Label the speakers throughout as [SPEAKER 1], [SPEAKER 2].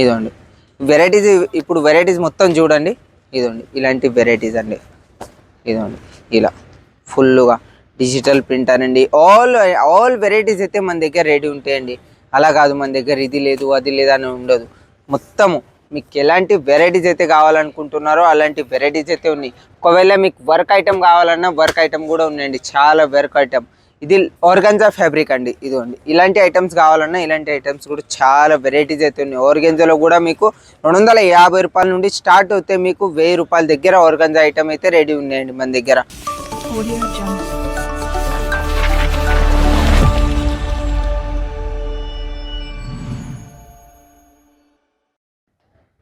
[SPEAKER 1] ఇదండి వెరైటీస్. ఇప్పుడు వెరైటీస్ మొత్తం చూడండి. ఇదండి ఇలాంటి వెరైటీస్ అండి. ఇదండి ఇలా ఫుల్గా డిజిటల్ ప్రింట్ అనండి, ఆల్ వెరైటీస్ అయితే మన దగ్గర రెడీ ఉంటాయండి. అలా కాదు మన దగ్గర ఇది లేదు అది లేదు అని ఉండదు. మొత్తము మీకు ఎలాంటి వెరైటీస్ అయితే కావాలనుకుంటున్నారో అలాంటి వెరైటీస్ అయితే ఉన్నాయి. ఒకవేళ మీకు వర్క్ ఐటమ్ కావాలన్నా వర్క్ ఐటమ్ కూడా ఉన్నాయండి. చాలా వర్క్ ఐటమ్. ఇది ఆర్గంజా ఫ్యాబ్రిక్ అండి. ఇదిగోండి ఇలాంటి ఐటమ్స్ కావాలన్నా ఇలాంటి ఐటమ్స్ కూడా చాలా వెరైటీస్ అయితే ఉన్నాయి. ఆర్గంజాలో కూడా మీకు 250 రూపాయల నుండి స్టార్ట్ అవుతే మీకు 1000 రూపాయల దగ్గర ఆర్గంజా ఐటమ్ అయితే రెడీ ఉన్నాయండి మన దగ్గర.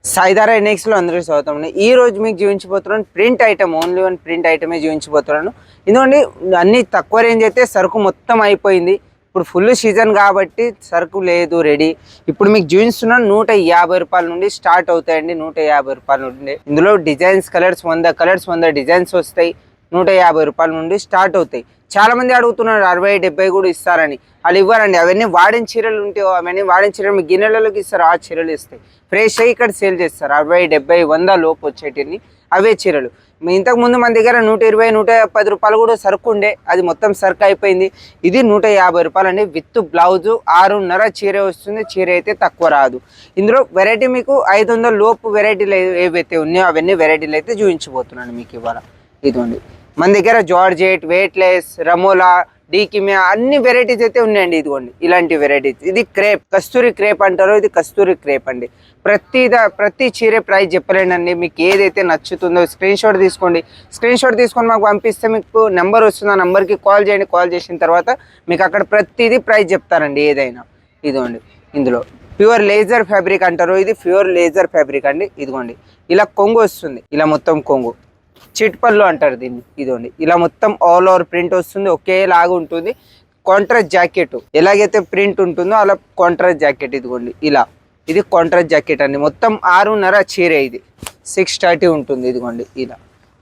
[SPEAKER 1] సాయిధార ఎన్ఎక్స్లో అందరికీ స్వాగతం అండి. ఈ రోజు మీకు చూపించబోతున్నాను print item, only one print ఐటమే చూపించబోతున్నాను. ఎందుకంటే అన్ని తక్కువ రేంజ్ అయితే సరుకు మొత్తం అయిపోయింది. ఇప్పుడు ఫుల్ సీజన్ కాబట్టి సరుకు లేదు రెడీ. ఇప్పుడు మీకు చూపిస్తున్నాను 150 రూపాయల నుండి స్టార్ట్ అవుతాయండి. 150 రూపాయల నుండి ఇందులో డిజైన్స్ కలర్స్ 100 డిజైన్స్ వస్తాయి. 150 రూపాయల నుండి స్టార్ట్ అవుతాయి. చాలా మంది అడుగుతున్నారు 60-70 కూడా ఇస్తారని. వాళ్ళు ఇవ్వరండి. అవన్నీ వాడిన చీరలు ఉంటాయి. అవన్నీ వాడిన చీరలు మీ గిన్నెలలోకి ఇస్తారు. ఆ చీరలు ఇస్తాయి ఫ్రెష్ అయ్యి ఇక్కడ సేల్ చేస్తారు. 60-70-100 లోపు వచ్చేటిని అవే చీరలు. ఇంతకుముందు మన దగ్గర 120-110 రూపాయలు కూడా సరుకు ఉండే, అది మొత్తం సరుకు అయిపోయింది. ఇది 150 రూపాయలు అండి. విత్ బ్లౌజు 6.5 చీర వస్తుంది. చీర అయితే తక్కువ రాదు. ఇందులో వెరైటీ మీకు 500 లోపు వెరైటీలు ఏవైతే ఉన్నాయో అవన్నీ వెరైటీలు అయితే చూపించబోతున్నాను మీకు ఇవాళ. ఇదిగోండి మన దగ్గర జార్జెట్, వెయిట్లెస్, రమోలా, డీకిమియా అన్ని వెరైటీస్ అయితే ఉన్నాయండి. ఇదిగోండి ఇలాంటి వెరైటీస్. ఇది క్రేప్, కస్తూరి క్రేప్ అంటారో, ఇది కస్తూరి క్రేప్ అండి. ప్రతి చీర ప్రైస్ చెప్పలేనండి. మీకు ఏదైతే నచ్చుతుందో స్క్రీన్ షాట్ తీసుకోండి. స్క్రీన్ షాట్ తీసుకొని మాకు పంపిస్తే మీకు నెంబర్ వస్తుంది. ఆ నెంబర్కి కాల్ చేయండి. కాల్ చేసిన తర్వాత మీకు అక్కడ ప్రతిదీ ప్రైస్ చెప్తారండి ఏదైనా. ఇదిగోండి ఇందులో ప్యూర్ లేజర్ ఫ్యాబ్రిక్ అంటారు. ఇది ప్యూర్ లేజర్ ఫ్యాబ్రిక్ అండి. ఇదిగోండి ఇలా కొంగు వస్తుంది. ఇలా మొత్తం కొంగు చిట్పల్లు అంటారు దీన్ని. ఇదిగోండి ఇలా మొత్తం ఆల్ ఓవర్ ప్రింట్ వస్తుంది. ఒకేలాగా ఉంటుంది. కాంట్రాస్ట్ జాకెట్ ఎలాగైతే ప్రింట్ ఉంటుందో అలా కాంట్రాస్ట్ జాకెట్. ఇదిగోండి ఇలా ఇది కాంట్రాస్ట్ జాకెట్ అండి. మొత్తం 6.5 చీర. ఇది 630 ఉంటుంది. ఇదిగోండి ఇలా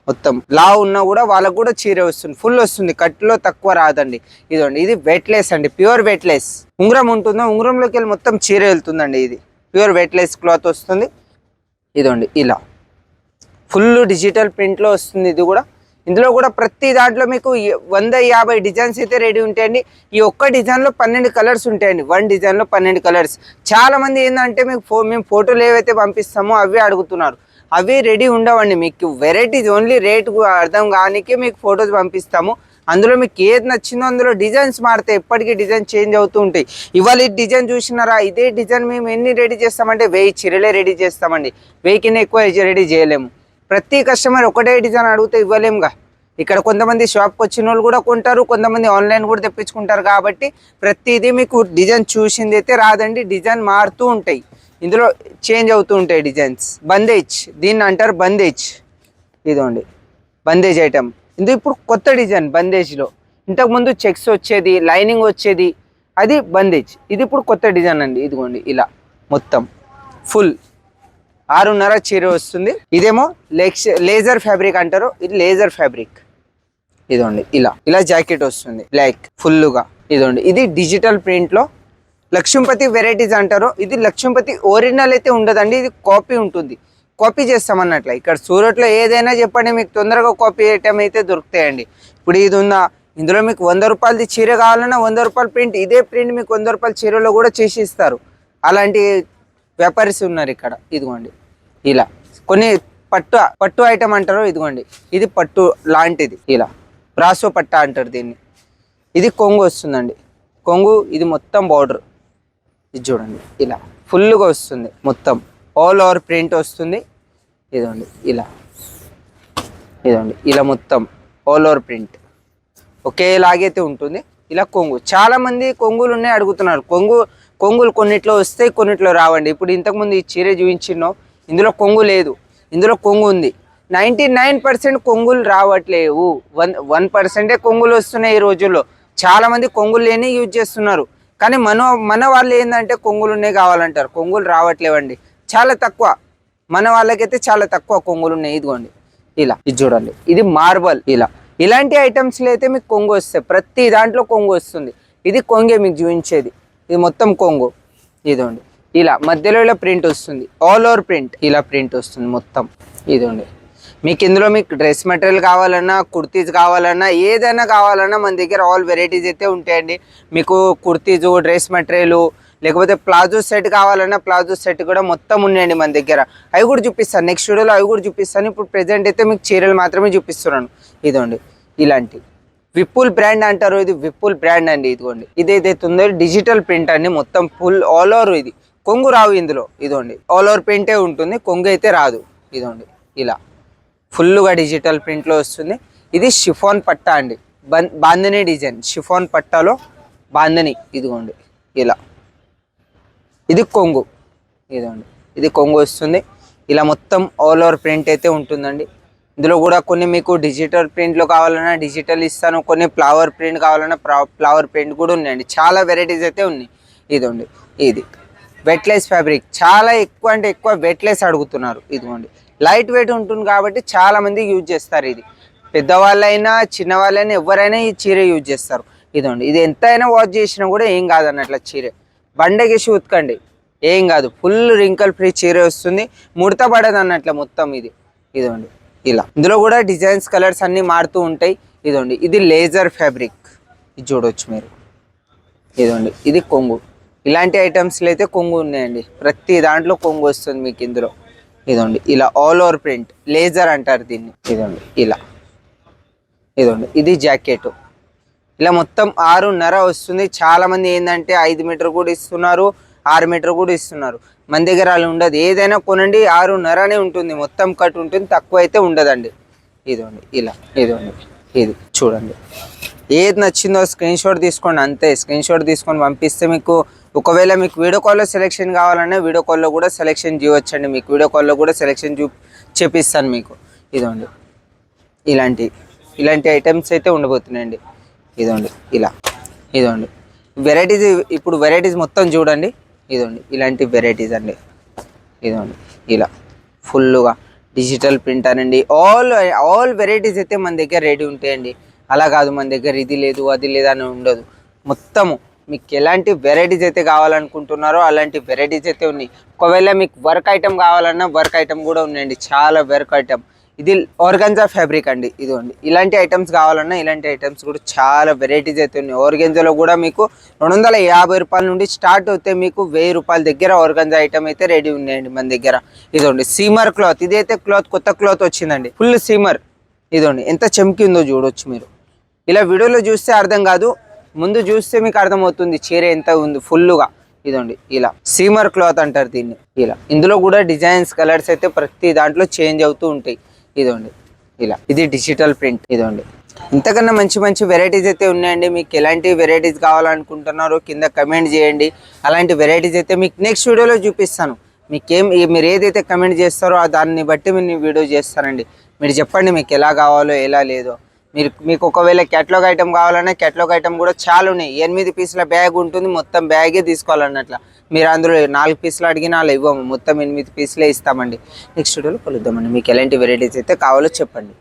[SPEAKER 1] మొత్తం లా ఉన్నా కూడా వాళ్ళకు కూడా చీర వస్తుంది. ఫుల్ వస్తుంది. కట్లో తక్కువ రాదండి. ఇదిగోండి ఇది వెయిట్లెస్ అండి. Pure weightless. ఉంగరం ఉంటుందో ఉంగరంలోకి వెళ్ళి మొత్తం చీర వెళ్తుందండి. ఇది ప్యూర్ వెయిట్లెస్ క్లాత్ వస్తుంది. ఇదిగోండి ఇలా ఫుల్ డిజిటల్ ప్రింట్లో వస్తుంది. ఇది కూడా ఇందులో కూడా ప్రతి దాంట్లో మీకు 150 డిజైన్స్ అయితే రెడీ ఉంటాయండి. ఈ ఒక్క డిజైన్లో 12 కలర్స్ ఉంటాయండి. 1 డిజైన్లో 12 కలర్స్. చాలా మంది ఏంటంటే మీకు మేము ఫోటోలు ఏవైతే పంపిస్తామో అవే అడుగుతున్నారు. అవి రెడీ ఉండవండి. మీకు వెరైటీస్ ఓన్లీ రేటు అర్థం కానికే మీకు ఫొటోస్ పంపిస్తాము. అందులో మీకు ఏది నచ్చిందో అందులో డిజైన్స్ మారుతాయి. ఎప్పటికీ డిజైన్ చేంజ్ అవుతూ ఉంటాయి. ఇవాళ ఈ డిజైన్ చూసినారా, ఇదే డిజైన్ మేము ఎన్ని రెడీ చేస్తామంటే 1000 చీరలే రెడీ చేస్తామండి. 1000 కింద ఎక్కువ రెడీ చేయలేము. ప్రతి కస్టమర్ ఒకటే డిజైన్ అడిగితే ఇవ్వలేముగా. ఇక్కడ కొంతమంది షాప్కి వచ్చిన వాళ్ళు కూడా కొంటారు, కొంతమంది ఆన్లైన్ కూడా తెప్పించుకుంటారు. కాబట్టి ప్రతిదీ మీకు డిజైన్ చూసింది అయితే రాదండి. డిజైన్ మారుతూ ఉంటాయి. ఇందులో చేంజ్ అవుతూ ఉంటాయి డిజైన్స్. బందేజ్ దీన్ని అంటారు. బందేజ్ ఇదిగోండి బందేజ్ ఐటమ్. ఇది ఇప్పుడు కొత్త డిజైన్ బందేజ్లో. ఇంతకుముందు చెక్స్ వచ్చేది, లైనింగ్ వచ్చేది, అది బందేజ్. ఇది ఇప్పుడు కొత్త డిజైన్ అండి. ఇదిగోండి ఇలా మొత్తం ఫుల్ 6.5 చీర వస్తుంది. ఇదేమో లేజర్ ఫ్యాబ్రిక్ అంటారు. ఇది లేజర్ ఫ్యాబ్రిక్. ఇదండి ఇలా జాకెట్ వస్తుంది బ్లాక్ ఫుల్గా. ఇదండి ఇది డిజిటల్ ప్రింట్లో లక్ష్మీపతి వెరైటీస్ అంటారు. ఇది లక్ష్మీపతి ఒరిజినల్ అయితే ఉండదండి. ఇది కాపీ ఉంటుంది. కాపీ చేస్తామన్నట్ల. ఇక్కడ సూరత్లో ఏదైనా చెప్పండి మీకు తొందరగా కాపీ ఐటమ్ అయితే దొరుకుతాయండి. ఇప్పుడు ఇది ఉందా, ఇందులో మీకు 100 రూపాయలది చీర కావాలన్నా 100 రూపాయల ప్రింట్, ఇదే ప్రింట్ మీకు 100 రూపాయల చీరలో కూడా చేసి ఇస్తారు. అలాంటి వ్యాపారీస్ ఉన్నారు ఇక్కడ. ఇదిగోండి ఇలా కొన్ని పట్టు ఐటమ్ అంటారు. ఇదిగోండి ఇది పట్టు లాంటిది. ఇలా బ్రాసో పట్ట అంటారు దీన్ని. ఇది కొంగు వస్తుందండి. కొంగు ఇది మొత్తం బార్డర్. ఇది చూడండి ఇలా ఫుల్గా వస్తుంది. మొత్తం ఆల్ ఓవర్ ప్రింట్ వస్తుంది. ఇదిగోండి ఇదిగోండి ఇలా మొత్తం ఆల్ ఓవర్ ప్రింట్ ఒకేలాగైతే ఉంటుంది. ఇలా కొంగు చాలా మంది కొంగులు ఉన్నాయి అడుగుతున్నారు. కొంగులు కొన్నిట్లో వస్తాయి, కొన్నిట్లో రావండి. ఇప్పుడు ఇంతకుముందు ఈ చీర చూపించినో ఇందులో కొంగు లేదు, ఇందులో కొంగు ఉంది. 99% కొంగులు రావట్లేవు. 1% కొంగులు వస్తున్నాయి ఈ రోజుల్లో. చాలా మంది కొంగులు లేని యూజ్ చేస్తున్నారు. కానీ మన వాళ్ళు ఏంటంటే కొంగులు ఉన్నాయి కావాలంటారు. కొంగులు రావట్లేవండి, చాలా తక్కువ. మన వాళ్ళకైతే చాలా తక్కువ కొంగులు ఉన్నాయి. ఇదిగోండి ఇలా ఇది చూడండి. ఇది మార్బల్. ఇలాంటి ఐటమ్స్లో అయితే మీకు కొంగు వస్తాయి. ప్రతి దాంట్లో కొంగు వస్తుంది. ఇది కొంగే మీకు చూపించేది. ఇది మొత్తం కొంగు. ఇదిగోండి ఇలా మధ్యలో ఇలా ప్రింట్ వస్తుంది, ఆల్ ఓవర్ ప్రింట్ ఇలా ప్రింట్ వస్తుంది మొత్తం. ఇదండి మీకు ఇందులో మీకు డ్రెస్ మెటీరియల్ కావాలన్నా, కుర్తీస్ కావాలన్నా, ఏదైనా కావాలన్నా మన దగ్గర ఆల్ వెరైటీస్ అయితే ఉంటాయండి. మీకు కుర్తీస్, డ్రెస్ మెటీరియల్, లేకపోతే ప్లాజో సెట్ కావాలన్నా ప్లాజో సెట్ కూడా మొత్తం ఉన్నాయండి మన దగ్గర. అవి కూడా చూపిస్తాను నెక్స్ట్ వీడియోలో, అవి కూడా చూపిస్తాను. ఇప్పుడు ప్రెజెంట్ అయితే మీకు చీరలు మాత్రమే చూపిస్తున్నాను. ఇదండి ఇలాంటి విపుల్ బ్రాండ్ అంటారు, ఇది విపుల్ బ్రాండ్ అండి. ఇదిగోండి ఇది ఏదైతే ఉందో డిజిటల్ ప్రింట్ అండి, మొత్తం ఫుల్ ఆల్ ఓవర్. ఇది కొంగు రావు ఇందులో, ఇదండి ఆల్ ఓవర్ ప్రింటే ఉంటుంది, కొంగు అయితే రాదు. ఇదండి ఇలా ఫుల్గా డిజిటల్ ప్రింట్లో వస్తుంది. ఇది షిఫాన్ పట్టా అండి, బాందిని డిజైన్, షిఫాన్ పట్టాలో బాందిని. ఇదిగోండి ఇలా ఇది కొంగు. ఇదండి ఇది కొంగు వస్తుంది. ఇలా మొత్తం ఆల్ ఓవర్ ప్రింట్ అయితే ఉంటుందండి. ఇందులో కూడా కొన్ని మీకు డిజిటల్ ప్రింట్లో కావాలన్నా డిజిటల్ ఇస్తాను, కొన్ని ఫ్లవర్ ప్రింట్ కావాలన్నా ఫ్లవర్ ప్రింట్ కూడా ఉన్నాయండి. చాలా వెరైటీస్ అయితే ఉన్నాయి. ఇదండి ఇది వెట్లెస్ ఫ్యాబ్రిక్, చాలా ఎక్కువ అంటే ఎక్కువ వెట్లెస్ అడుగుతున్నారు. ఇదిగోండి లైట్ వెయిట్ ఉంటుంది కాబట్టి చాలా మంది యూజ్ చేస్తారు. ఇది పెద్దవాళ్ళైనా చిన్నవాళ్ళైనా ఎవరైనా ఈ చీర యూజ్ చేస్తారు. ఇదండి ఇది ఎంతైనా వాష్ చేసినా కూడా ఏం కాదన్నట్ల చీర, బండకేసి ఉతకండి ఏం కాదు, ఫుల్ రింకల్ ఫ్రీ చీర వస్తుంది, ముడత పడదు అన్నట్ల మొత్తం. ఇది ఇదండి ఇలా ఇందులో కూడా డిజైన్స్ కలర్స్ అన్నీ మారుతూ ఉంటాయి. ఇదండి ఇది లేజర్ ఫ్యాబ్రిక్, ఇది చూడవచ్చు మీరు. ఇదండి ఇది కొంగు, ఇలాంటి ఐటమ్స్లో అయితే కొంగు ఉన్నాయండి, ప్రతి దాంట్లో కొంగు వస్తుంది మీకు ఇందులో. ఇదండి ఇలా ఆల్ ఓవర్ ప్రింట్, లేజర్ అంటారు దీన్ని. ఇదండి ఇలా ఇదండి ఇది జాకెట్, ఇలా మొత్తం 6.5 వస్తుంది. చాలా మంది ఏంటంటే 5 మీటర్ కూడా ఇస్తున్నారు, 6 మీటర్ కూడా ఇస్తున్నారు. మన దగ్గర అలా ఉండదు, ఏదైనా కొనండి 6.5 ఉంటుంది, మొత్తం కట్ ఉంటుంది, తక్కువ అయితే ఉండదండి. ఇదండి ఇలా ఇదండి ఇది చూడండి, ఏది నచ్చిందో స్క్రీన్ షాట్ తీసుకోండి, అంతే. స్క్రీన్ షాట్ తీసుకొని పంపిస్తే మీకు, ఒకవేళ మీకు వీడియో కాల్లో సెలెక్షన్ కావాలన్నా వీడియో కాల్లో కూడా సెలెక్షన్ చేయవచ్చండి. మీకు వీడియో కాల్లో కూడా సెలెక్షన్ చేపిస్తాను మీకు. ఇదండి ఇలాంటి ఐటమ్స్ అయితే ఉండబోతున్నాయండి. ఇదండి ఇలా ఇదండి వెరైటీస్, ఇప్పుడు వెరైటీస్ మొత్తం చూడండి. ఇదండి ఇలాంటి వెరైటీస్ అండి. ఇదండి ఇలా ఫుల్గా డిజిటల్ ప్రింట్ అనండి, ఆల్ వెరైటీస్ అయితే మన దగ్గర రెడీ ఉంటాయండి. అలా కాదు మన దగ్గర ఇది లేదు అది లేదు అని ఉండదు, మొత్తము మీకు ఎలాంటి వెరైటీస్ అయితే కావాలనుకుంటున్నారో అలాంటి వెరైటీస్ అయితే ఉన్నాయి. ఒకవేళ మీకు వర్క్ ఐటమ్ కావాలన్నా వర్క్ ఐటమ్ కూడా ఉన్నాయండి, చాలా వర్క్ ఐటమ్. ఇది ఆర్గంజా ఫ్యాబ్రిక్ అండి. ఇదిగోండి ఇలాంటి ఐటమ్స్ కావాలన్నా ఇలాంటి ఐటమ్స్ కూడా చాలా వెరైటీస్ అయితే ఉన్నాయి. ఆర్గంజాలో కూడా మీకు 250 రూపాయల నుండి స్టార్ట్ అవుతే మీకు 1000 రూపాయల దగ్గర ఆర్గంజా ఐటమ్ అయితే రెడీ ఉన్నాయండి మన దగ్గర. ఇదిగోండి సీమర్ క్లాత్, ఇదైతే క్లాత్ కొత్త క్లాత్ వచ్చిందండి, ఫుల్ సీమర్. ఇదిగోండి ఎంత చెమ్కి ఉందో చూడొచ్చు మీరు. ఇలా వీడియోలో చూస్తే అర్థం కాదు, ముందు చూస్తే మీకు అర్థమవుతుంది చీర ఎంత ఉంది ఫుల్గా. ఇదండి ఇలా సీమర్ క్లాత్ అంటారు దీన్ని. ఇలా ఇందులో కూడా డిజైన్స్ కలర్స్ అయితే ప్రతి దాంట్లో చేంజ్ అవుతూ ఉంటాయి. ఇదండి ఇలా ఇది డిజిటల్ ప్రింట్. ఇదండి ఇంతకన్నా మంచి మంచి వెరైటీస్ అయితే ఉన్నాయండి. మీకు ఎలాంటి వెరైటీస్ కావాలనుకుంటున్నారో కింద కమెంట్ చేయండి. అలాంటి వెరైటీస్ అయితే మీకు నెక్స్ట్ వీడియోలో చూపిస్తాను. మీరు ఏదైతే కమెంట్ చేస్తారో దాన్ని బట్టి నేను వీడియో చేస్తానండి. మీరు చెప్పండి మీకు ఎలా కావాలో ఎలా లేదో. మీకు ఒకవేళ క్యాటలాగ్ ఐటమ్ కావాలన్నా క్యాటలాగ్ ఐటమ్ కూడా చాలా ఉన్నాయి. 8 పీసుల బ్యాగ్ ఉంటుంది, మొత్తం బ్యాగే తీసుకోవాలన్నట్ల. మీరు అందులో 4 పీసులు అడిగినా అలా ఇవ్వము, మొత్తం 8 పీసులే ఇస్తామండి. నెక్స్ట్ వీడియోలో కలుద్దామండి. మీకు ఎలాంటి వెరైటీస్ అయితే కావాలో చెప్పండి.